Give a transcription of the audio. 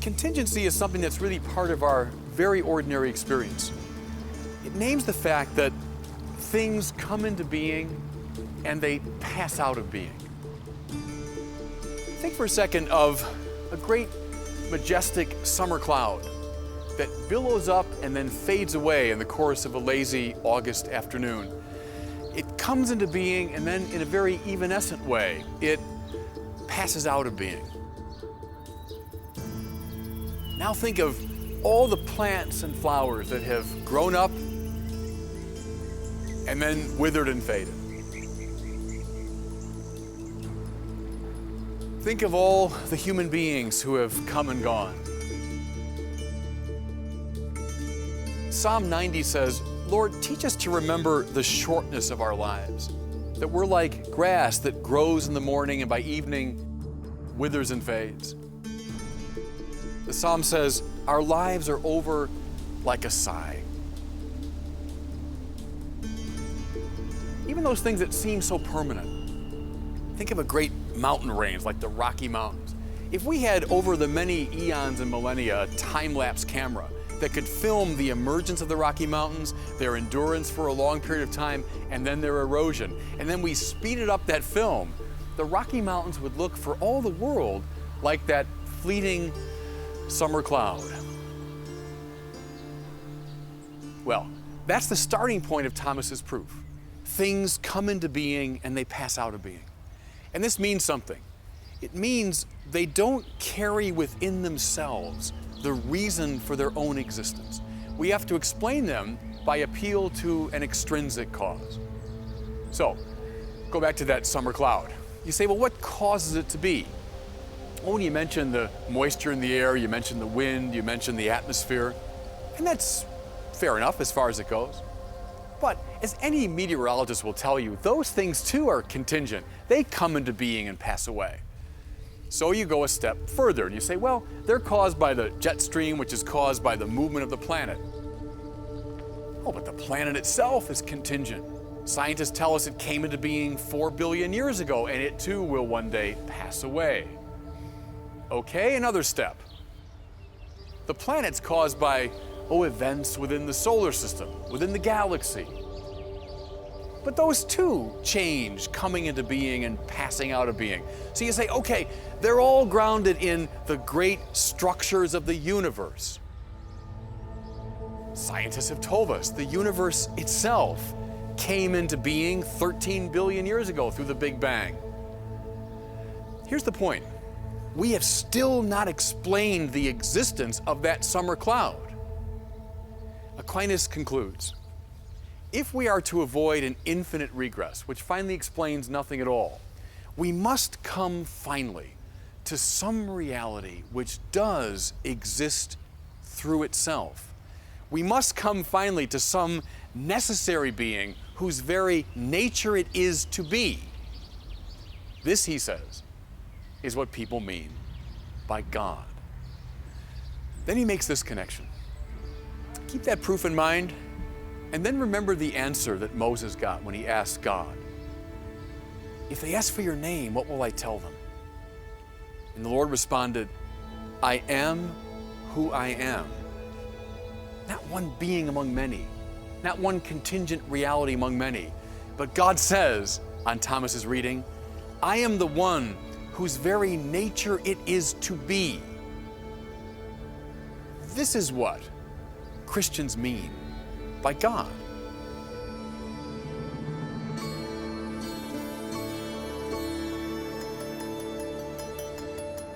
Contingency is something that's really part of our very ordinary experience. It names the fact that things come into being and they pass out of being. Think for a second of a great, majestic summer cloud that billows up and then fades away in the course of a lazy August afternoon. It comes into being and then in a very evanescent way, it passes out of being. Now think of all the plants and flowers that have grown up and then withered and faded. Think of all the human beings who have come and gone. Psalm 90 says, Lord, teach us to remember the shortness of our lives, that we're like grass that grows in the morning and by evening withers and fades. The Psalm says, our lives are over like a sigh. Even those things that seem so permanent. Think of a great mountain range like the Rocky Mountains. If we had over the many eons and millennia a time-lapse camera that could film the emergence of the Rocky Mountains, their endurance for a long period of time, and then their erosion, and then we speeded up that film, the Rocky Mountains would look for all the world like that fleeting summer cloud. Well, that's the starting point of Thomas's proof. Things come into being and they pass out of being. And this means something. It means they don't carry within themselves the reason for their own existence. We have to explain them by appeal to an extrinsic cause. So, go back to that summer cloud. You say, well, what causes it to be? Well, when you mention the moisture in the air, you mention the wind, you mention the atmosphere, and that's fair enough as far as it goes. But as any meteorologist will tell you, those things too are contingent. They come into being and pass away. So you go a step further and you say, well, they're caused by the jet stream, which is caused by the movement of the planet. Oh, but the planet itself is contingent. Scientists tell us it came into being 4 billion years ago, and it too will one day pass away. Okay, another step. The planet's caused by, events within the solar system, within the galaxy. But those too change, coming into being and passing out of being. So you say, okay, they're all grounded in the great structures of the universe. Scientists have told us the universe itself came into being 13 billion years ago through the Big Bang. Here's the point. We have still not explained the existence of that summer cloud. Aquinas concludes, if we are to avoid an infinite regress, which finally explains nothing at all, we must come finally to some reality which does exist through itself. We must come finally to some necessary being whose very nature it is to be. This, he says, is what people mean by God. Then he makes this connection. Keep that proof in mind, and then remember the answer that Moses got when he asked God, if they ask for your name, what will I tell them? And the Lord responded, I am who I am. Not one being among many, not one contingent reality among many, but God says, on Thomas's reading, I am the one whose very nature it is to be. This is what Christians mean by God.